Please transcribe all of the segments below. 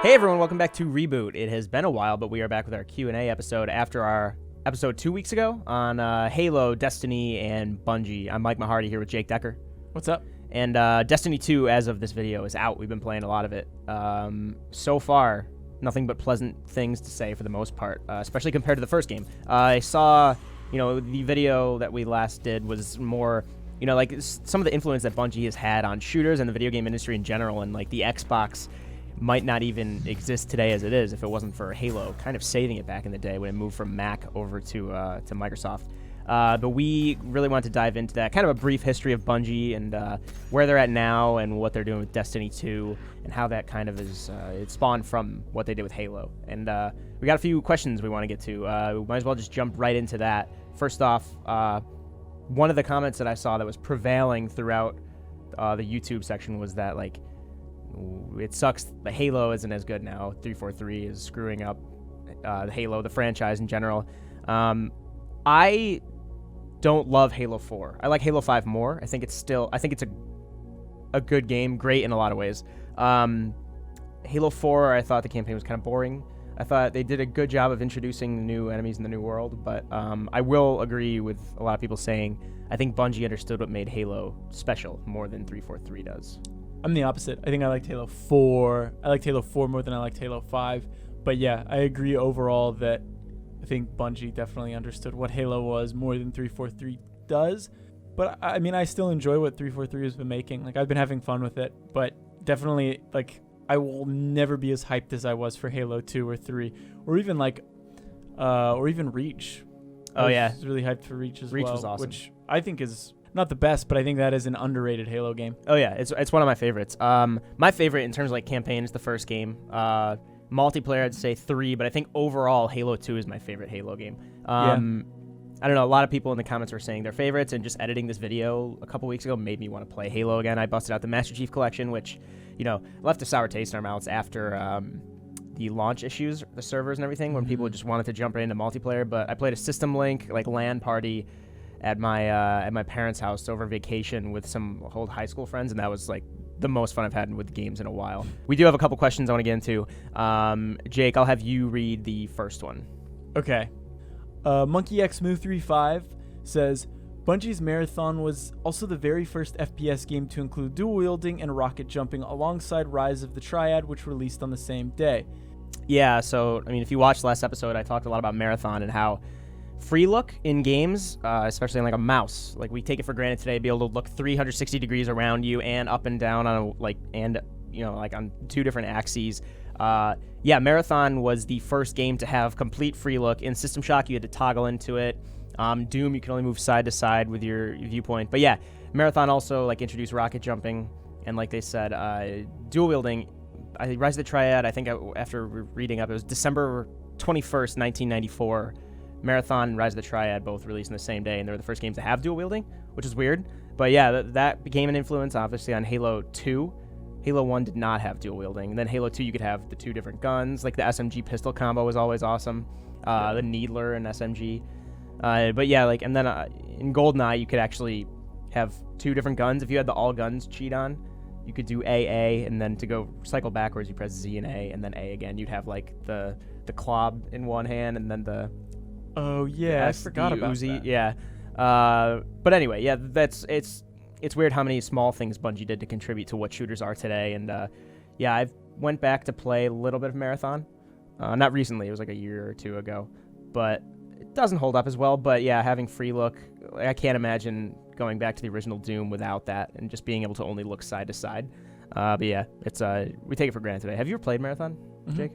Hey everyone, welcome back to Reboot. It has been a while, but we are back with our Q&A episode after our episode 2 weeks ago on Halo, Destiny, and Bungie. I'm Mike Mahardy here with Jake Dekker. What's up? And Destiny 2, as of this video, is out. We've been playing a lot of it. So far, nothing but pleasant things to say for the most part, especially compared to the first game. I saw, the video that we last did was more, like some of the influence that Bungie has had on shooters and the video game industry in general, and like the Xbox might not even exist today as it is if it wasn't for Halo kind of saving it back in the day when it moved from Mac over to Microsoft. But we really wanted to dive into that, kind of a brief history of Bungie and where they're at now and what they're doing with Destiny 2 and how that kind of is it spawned from what they did with Halo. And we got a few questions we want to get to. We might as well just jump right into that. First off, one of the comments that I saw that was prevailing throughout the YouTube section was that, like, it sucks the Halo isn't as good now. 343 is screwing up the Halo, the franchise in general. I don't love Halo 4. I like Halo 5 more. I think it's a good game, great in a lot of ways. Halo 4, I thought the campaign was kind of boring. I thought they did a good job of introducing new enemies in the new world, but I will agree with a lot of people saying I think Bungie understood what made Halo special more than 343 does. I'm the opposite. I think I liked Halo 4. I liked Halo 4 more than I liked Halo 5. But yeah, I agree overall that I think Bungie definitely understood what Halo was more than 343 does. But I mean, I still enjoy what 343 has been making. Like, I've been having fun with it. But definitely, like, I will never be as hyped as I was for Halo 2 or 3. Or even, Reach. Oh, yeah. I was really hyped for Reach as well. Reach was awesome. Which I think is not the best, but I think that is an underrated Halo game. Oh yeah, it's one of my favorites. My favorite in terms of like campaign is the first game. Multiplayer, I'd say 3, but I think overall Halo 2 is my favorite Halo game. I don't know, a lot of people in the comments were saying their favorites, and just editing this video a couple weeks ago made me want to play Halo again. I busted out the Master Chief Collection, which, left a sour taste in our mouths after the launch issues, the servers and everything, when people just wanted to jump right into multiplayer. But I played a system link, like LAN party, at my parents' house over vacation with some old high school friends, and that was like the most fun I've had with games in a while. We do have a couple questions I want to get into. Jake, I'll have you read the first one. Okay. Monkey X Move 35 says, Bungie's Marathon was also the very first FPS game to include dual wielding and rocket jumping alongside Rise of the Triad, which released on the same day. Yeah, so I mean, if you watched last episode, I talked a lot about Marathon and how free look in games, especially in like a mouse, like we take it for granted today, be able to look 360 degrees around you and up and down on on two different axes. Marathon was the first game to have complete free look. In System Shock, you had to toggle into it. Doom, you can only move side to side with your viewpoint. But yeah, Marathon also like introduced rocket jumping, and like they said, dual wielding. Rise of the Triad, I think after reading up, it was December 21st, 1994. Marathon and Rise of the Triad both released in the same day, and they were the first games to have dual wielding, which is weird. But yeah, that became an influence, obviously, on Halo 2. Halo 1 did not have dual wielding. And then Halo 2, you could have the two different guns. Like the SMG pistol combo was always awesome. The Needler and SMG. But yeah, and then in GoldenEye, you could actually have two different guns. If you had the all guns cheat on, you could do AA, and then to go cycle backwards, you press Z and A, and then A again. You'd have like the Klob in one hand, and then the... Oh yeah, I forgot about Uzi. that. Yeah, but anyway, yeah, it's weird how many small things Bungie did to contribute to what shooters are today. And I went back to play a little bit of Marathon, not recently. It was like a year or two ago, but it doesn't hold up as well. But yeah, having free look, I can't imagine going back to the original Doom without that, and just being able to only look side to side. But yeah, it's we take it for granted today. Have you ever played Marathon, Jake?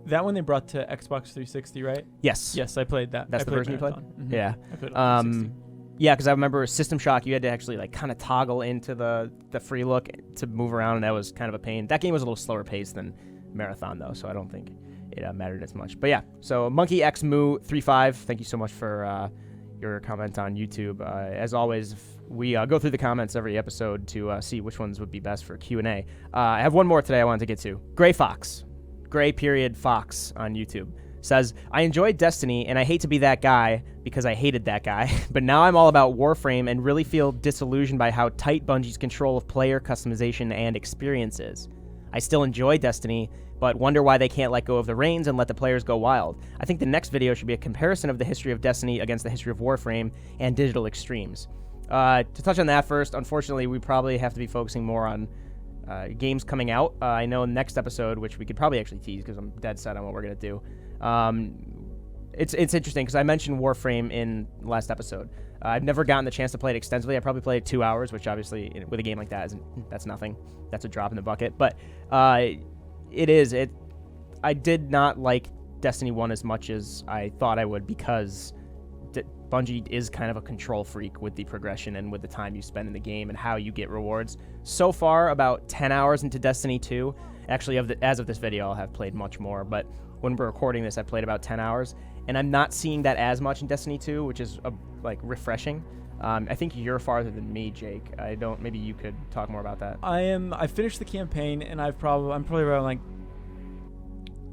That one they brought to Xbox 360, right? Yes. Yes, I played that. That's the version Marathon. you played? Mm-hmm. Yeah. I played it on 360. Yeah, because I remember System Shock, you had to actually like kind of toggle into the free look to move around, and that was kind of a pain. That game was a little slower paced than Marathon, though, so I don't think it mattered as much. But yeah, so Monkey X Moo 35, thank you so much for your comment on YouTube. As always, we go through the comments every episode to see which ones would be best for Q&A. I have one more today I wanted to get to. Gray Fox on YouTube says, I enjoyed Destiny, and I hate to be that guy because I hated that guy, but now I'm all about Warframe and really feel disillusioned by how tight Bungie's control of player customization and experience is. I still enjoy Destiny, but wonder why they can't let go of the reins and let the players go wild. I think the next video should be a comparison of the history of Destiny against the history of Warframe and digital extremes. To touch on that first, unfortunately, we probably have to be focusing more on games coming out. I know next episode, which we could probably actually tease because I'm dead set on what we're going to do. It's interesting because I mentioned Warframe in the last episode. I've never gotten the chance to play it extensively. I probably played 2 hours, which obviously with a game like that that's nothing. That's a drop in the bucket. But I did not like Destiny 1 as much as I thought I would because Bungie is kind of a control freak with the progression and with the time you spend in the game and how you get rewards. So far, about 10 hours into Destiny 2. Actually, as of this video, I'll have played much more. But when we're recording this, I played about 10 hours. And I'm not seeing that as much in Destiny 2, which is refreshing. I think you're farther than me, Jake. Maybe you could talk more about that. I finished the campaign, and I'm probably around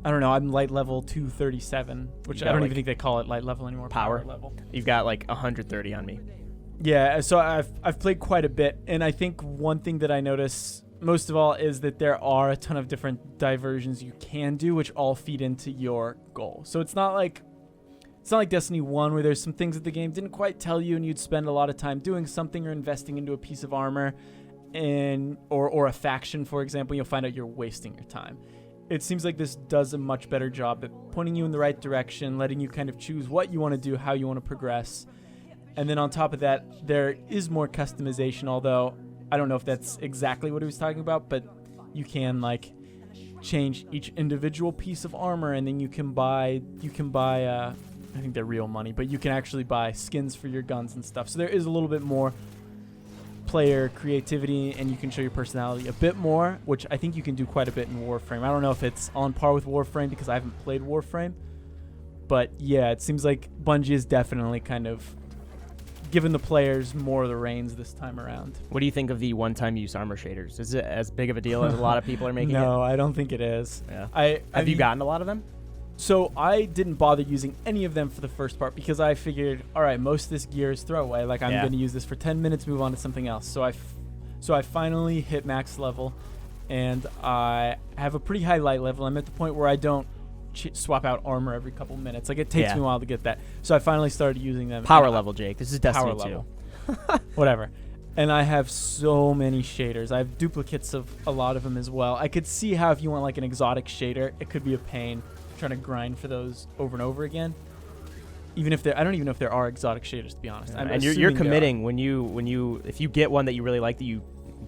I'm light level 237, which I don't even think they call it light level anymore. Power level. You've got 130 on me. Yeah, so I've played quite a bit, and I think one thing that I notice most of all is that there are a ton of different diversions you can do, which all feed into your goal. So it's not like Destiny 1 where there's some things that the game didn't quite tell you, and you'd spend a lot of time doing something or investing into a piece of armor, or a faction, for example. You'll find out you're wasting your time. It seems like this does a much better job at pointing you in the right direction, letting you kind of choose what you want to do, how you want to progress. And then on top of that, there is more customization, although I don't know if that's exactly what he was talking about, but you can change each individual piece of armor, and then you can buy I think they're real money, but you can actually buy skins for your guns and stuff. So there is a little bit more player creativity, and you can show your personality a bit more, which I think you can do quite a bit in Warframe. I don't know if it's on par with Warframe because I haven't played Warframe, but yeah, it seems like Bungie is definitely kind of given the players more of the reins this time around. What do you think of the one-time use armor shaders? Is it as big of a deal as a lot of people are making it? No, I don't think it is. Yeah. Have you gotten a lot of them? So I didn't bother using any of them for the first part because I figured, all right, most of this gear is throwaway. I'm going to use this for 10 minutes, move on to something else. So I finally hit max level, and I have a pretty high light level. I'm at the point where I don't swap out armor every couple minutes. It takes me a while to get that. So I finally started using them. Power level, Jake. This is Destiny 2. Level. Whatever. And I have so many shaders. I have duplicates of a lot of them as well. I could see how if you want an exotic shader, it could be a pain trying to grind for those over and over again. Even if I don't even know if there are exotic shaders, to be honest. And you're committing if you get one that you really like that you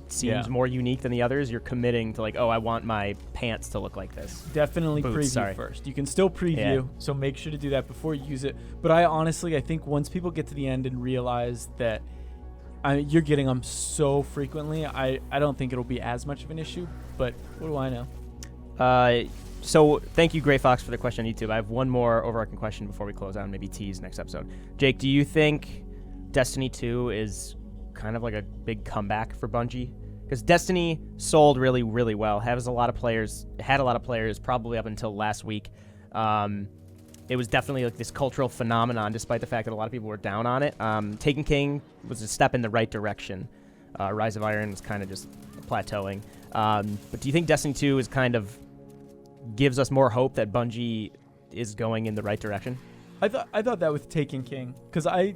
seems more unique than the others, you're committing to I want my pants to look like this. Definitely preview first. You can still preview, so make sure to do that before you use it. But I think once people get to the end and realize that you're getting them so frequently, I don't think it'll be as much of an issue. But what do I know? So thank you, Gray Fox, for the question on YouTube. I have one more overarching question before we close out and maybe tease next episode. Jake, do you think Destiny 2 is kind of like a big comeback for Bungie? Because Destiny sold really, really well. Had a lot of players probably up until last week. It was definitely this cultural phenomenon, despite the fact that a lot of people were down on it. Taken King was a step in the right direction. Rise of Iron was kind of just plateauing. But do you think Destiny 2 is kind of gives us more hope that Bungie is going in the right direction? I thought that with Taken King, because I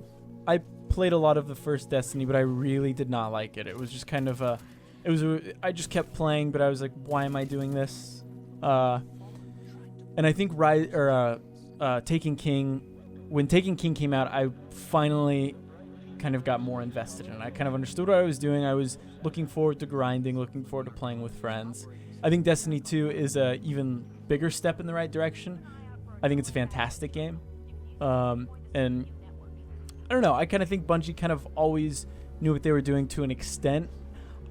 played a lot of the first Destiny, but I really did not like it. It was just kind of I just kept playing, but I was like, why am I doing this? And I think Taken King, when Taken King came out, I finally kind of got more invested in it. I kind of understood what I was doing. I was looking forward to grinding, looking forward to playing with friends. I think Destiny 2 is a even bigger step in the right direction. I think it's a fantastic game. And I don't know, I kind of think Bungie kind of always knew what they were doing to an extent.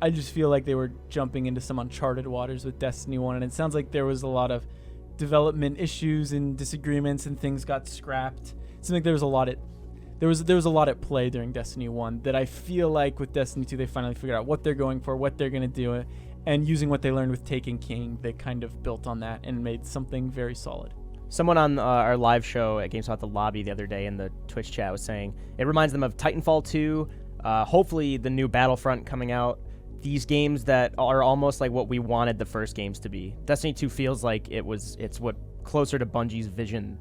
I just feel like they were jumping into some uncharted waters with Destiny 1, and it sounds like there was a lot of development issues and disagreements, and things got scrapped. It seemed like there was a lot at play during Destiny 1 that I feel like with Destiny 2 they finally figured out what they're going for, what they're going to do, and using what they learned with Taken King, they kind of built on that and made something very solid. Someone on our live show at GameSpot The Lobby the other day in the Twitch chat was saying it reminds them of Titanfall 2, hopefully the new Battlefront coming out, these games that are almost like what we wanted the first games to be. Destiny 2 feels like it's what closer to Bungie's vision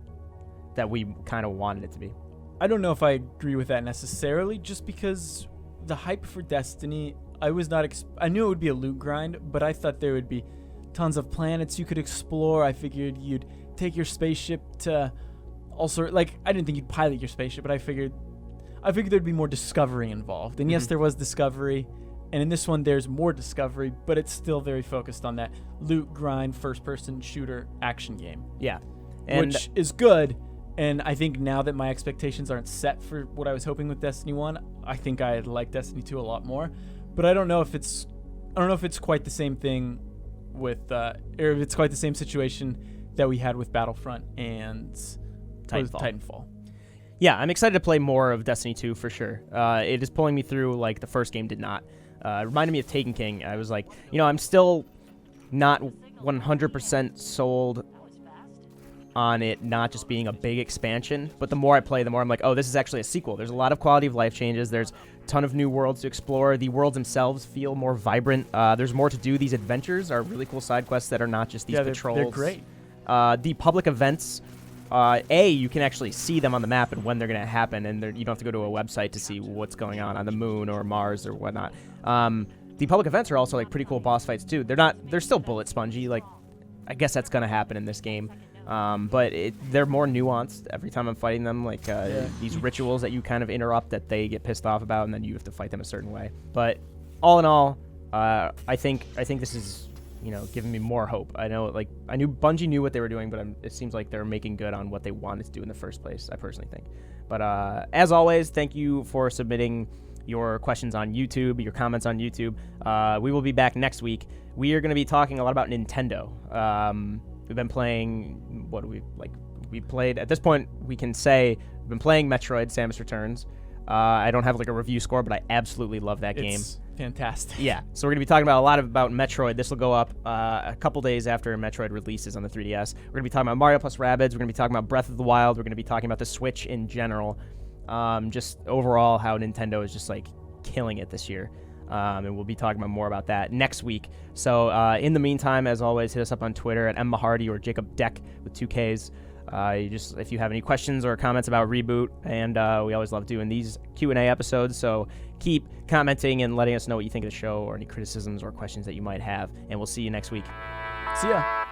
that we kind of wanted it to be. I don't know if I agree with that necessarily, just because the hype for Destiny, I knew it would be a loot grind, but I thought there would be tons of planets you could explore. I figured you'd take your spaceship to also, like, I didn't think you'd pilot your spaceship, but I figured there'd be more discovery involved. And yes, there was discovery, and in this one there's more discovery, but it's still very focused on that loot grind, first-person shooter action game. Yeah. Which is good, and I think now that my expectations aren't set for what I was hoping with Destiny 1, I think I like Destiny 2 a lot more. But I don't know if it's quite the same thing with or if it's quite the same situation that we had with Battlefront and Titanfall. Yeah, I'm excited to play more of Destiny 2 for sure. It is pulling me through like the first game did not. It reminded me of Taken King. I was like, I'm still not 100% sold on it not just being a big expansion, but the more I play, the more I'm like, oh, this is actually a sequel. There's a lot of quality of life changes. There's a ton of new worlds to explore. The worlds themselves feel more vibrant. There's more to do. These adventures are really cool side quests that are not just these patrols. They're great. The public events, you can actually see them on the map and when they're going to happen, and you don't have to go to a website to see what's going on the moon or Mars or whatnot. The public events are also like pretty cool boss fights too. They're still bullet spongy. Like, I guess that's going to happen in this game. But they're more nuanced every time I'm fighting them, like these rituals that you kind of interrupt that they get pissed off about, and then you have to fight them a certain way. But all in all, I think this is, giving me more hope. I knew Bungie knew what they were doing, but it seems like they're making good on what they wanted to do in the first place, I personally think. But as always, thank you for submitting your questions on YouTube, your comments on YouTube. We will be back next week. We are going to be talking a lot about Nintendo. We've been playing, we played, at this point, we can say, we've been playing Metroid Samus Returns. I don't have like a review score, but I absolutely love that game. It's fantastic. Yeah, so we're going to be talking about about Metroid. This will go up a couple days after Metroid releases on the 3DS. We're going to be talking about Mario plus Rabbids. We're going to be talking about Breath of the Wild. We're going to be talking about the Switch in general. Just overall how Nintendo is just like killing it this year. And we'll be talking more about that next week. So in the meantime, as always, hit us up on Twitter at Mahardy or Jacob Deck with 2 Ks. If you have any questions or comments about Reboot, and we always love doing these Q&A episodes, so keep commenting and letting us know what you think of the show or any criticisms or questions that you might have, and we'll see you next week. See ya.